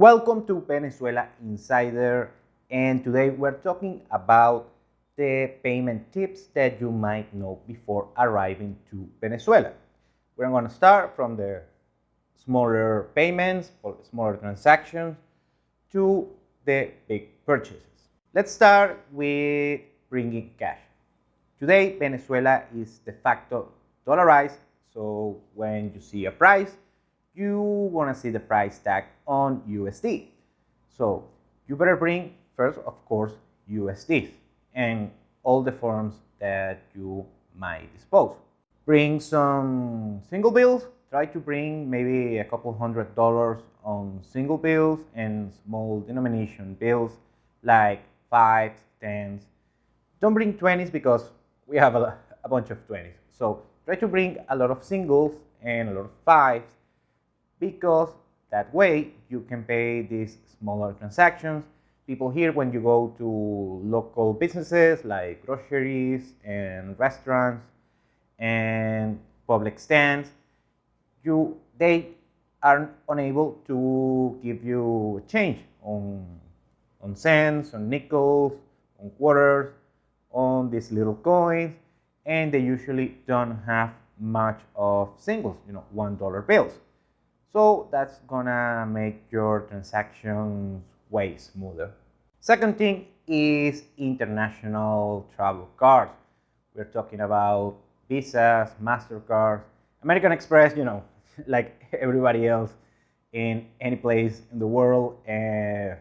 Welcome to Venezuela Insider, and today we're talking about the payment tips that you might know before arriving to Venezuela. We're going to start from the smaller payments or smaller transactions to the big purchases. Let's start with bringing cash. Today, Venezuela is de facto dollarized, so when you see a price, you want to see the price tag on USD. So you better bring first, of course, USDs and all the forms that you might dispose. Bring some single bills. Try to bring maybe a couple $100 on single bills and small denomination bills like 5s, 10s. Don't bring 20s because we have a bunch of 20s. So try to bring a lot of singles and a lot of 5s, because that way you can pay these smaller transactions. People here, when you go to local businesses like groceries and restaurants and public stands, they are unable to give you change on cents, on nickels, on quarters, on these little coins, and they usually don't have much of singles, $1 bills. So that's gonna make your transactions way smoother. Second thing is international travel cards. We're talking about Visas, MasterCards, American Express, like everybody else in any place in the world, they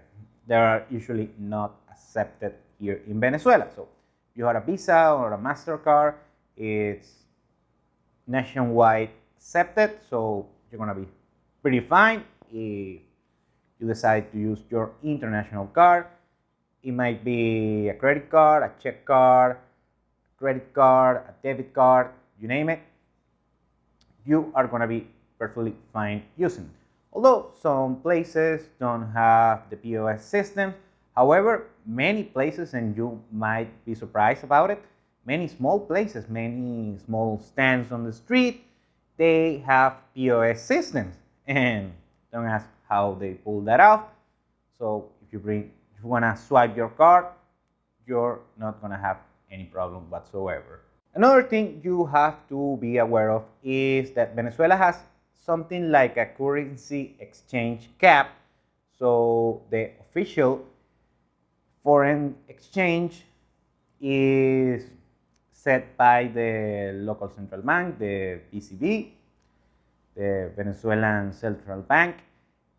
are usually not accepted here in Venezuela. So if you have a Visa or a MasterCard, it's nationwide accepted, so you're gonna be pretty fine if you decide to use your international card. It might be a credit card, a check card, credit card, a debit card, you name it. You are going to be perfectly fine using it. Although some places don't have the POS system, however, many places, and you might be surprised about it, many small places, many small stands on the street, they have POS systems. And don't ask how they pull that off. So if you want to swipe your card, you're not going to have any problem whatsoever. Another thing you have to be aware of is that Venezuela has something like a currency exchange cap. So the official foreign exchange is set by the local central bank, the VCB, the Venezuelan Central Bank.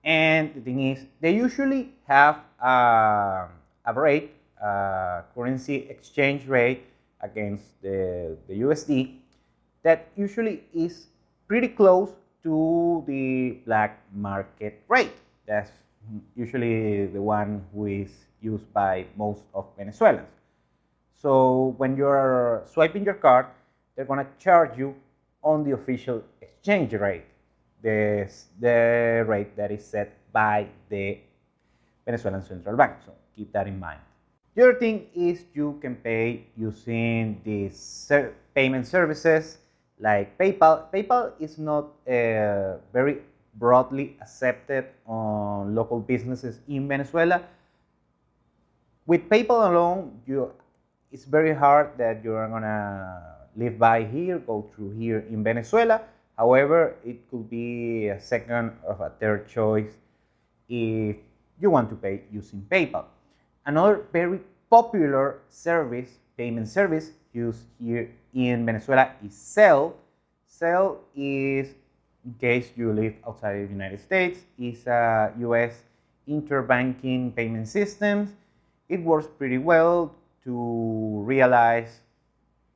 And the thing is, they usually have a rate, currency exchange rate against the USD that usually is pretty close to the black market rate. That's usually the one who is used by most of Venezuelans. So when you're swiping your card, they're going to charge you on the official exchange rate, the rate that is set by the Venezuelan Central Bank. So keep that in mind. The other thing is you can pay using these payment services like PayPal. PayPal is not very broadly accepted on local businesses in Venezuela. With PayPal alone, it's very hard that you're gonna live by here, go through here in Venezuela. However, it could be a second or a third choice if you want to pay using PayPal. Another very popular payment service used here in Venezuela is Zelle. Zelle is, in case you live outside of the United States, is a US interbanking payment system. It works pretty well to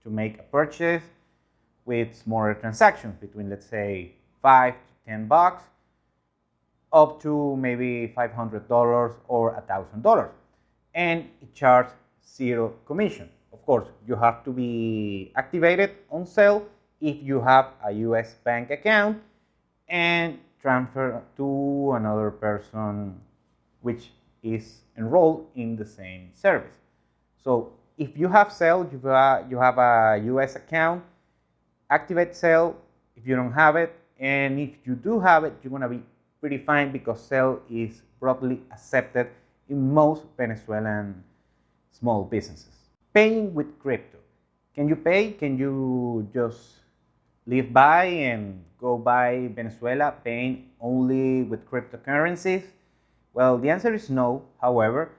make a purchase with smaller transactions between, let's say, $5 to $10, up to maybe $500 or $1,000, and it charges zero commission. Of course, you have to be activated on Zelle if you have a US bank account and transfer to another person which is enrolled in the same service. So if you have Zelle, you have a US account, activate Zelle. If you don't have it, and if you do have it, you're going to be pretty fine because Zelle is broadly accepted in most Venezuelan small businesses. Paying with crypto. Can you pay? Can you just live by and go by Venezuela paying only with cryptocurrencies? Well, the answer is no. However,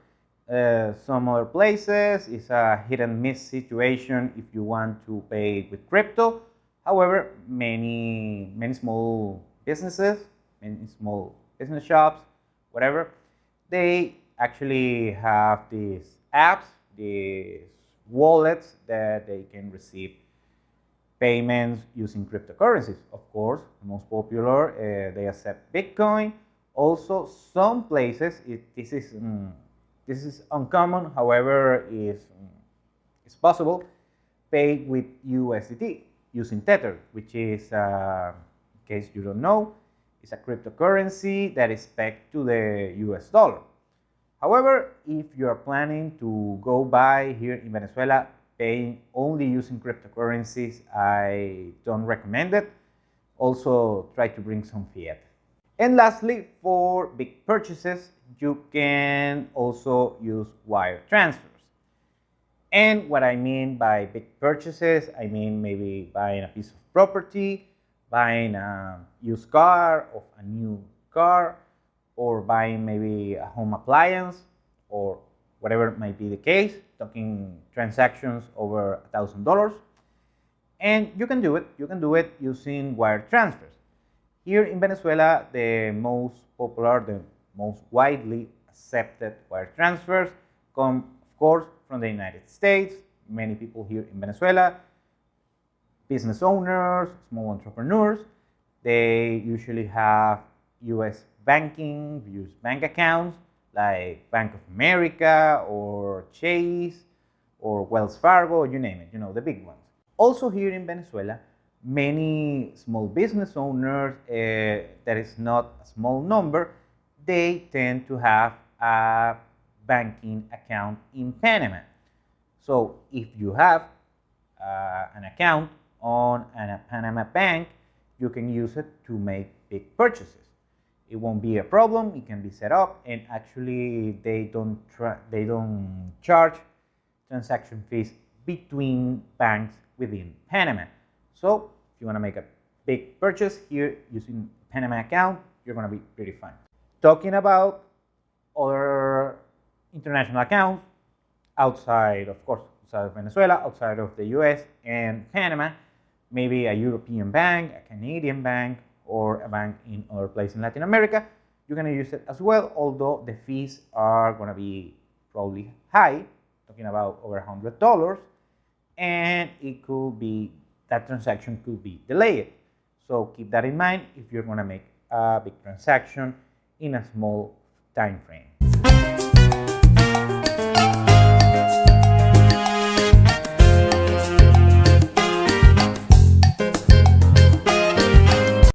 some other places it's a hit and miss situation if you want to pay with crypto. However, many small businesses, many small business shops, whatever, they actually have these apps, these wallets that they can receive payments using cryptocurrencies. Of course, the most popular, they accept Bitcoin. Also, some places, this is uncommon, however, it's possible, pay with USDT using Tether, which is, in case you don't know, is a cryptocurrency that is pegged to the US dollar. However, if you are planning to go by here in Venezuela paying only using cryptocurrencies, I don't recommend it. Also, try to bring some fiat. And lastly, for big purchases, you can also use wire transfers. And what I mean by big purchases, I mean maybe buying a piece of property, buying a used car or a new car, or buying maybe a home appliance, or whatever might be the case, talking transactions over $1,000. And you can do it using wire transfers. Here in Venezuela, the most popular, the most widely accepted wire transfers come, of course, from the United States. Many people here in Venezuela, business owners, small entrepreneurs, they usually have US banking, US bank accounts like Bank of America or Chase or Wells Fargo, you name it, the big ones. Also here in Venezuela, many small business owners, that is not a small number, they tend to have a banking account in Panama. So if you have an account on a Panama bank, you can use it to make big purchases. It won't be a problem. It can be set up, and actually they don't charge transaction fees between banks within Panama. So if you want to make a big purchase here using Panama account, you're going to be pretty fine. Talking about other international accounts outside, of course, outside of Venezuela, outside of the US and Panama, maybe a European bank, a Canadian bank, or a bank in other places in Latin America, you're going to use it as well, although the fees are going to be probably high, talking about over $100, and that transaction could be delayed. So keep that in mind if you're going to make a big transaction in a small time frame.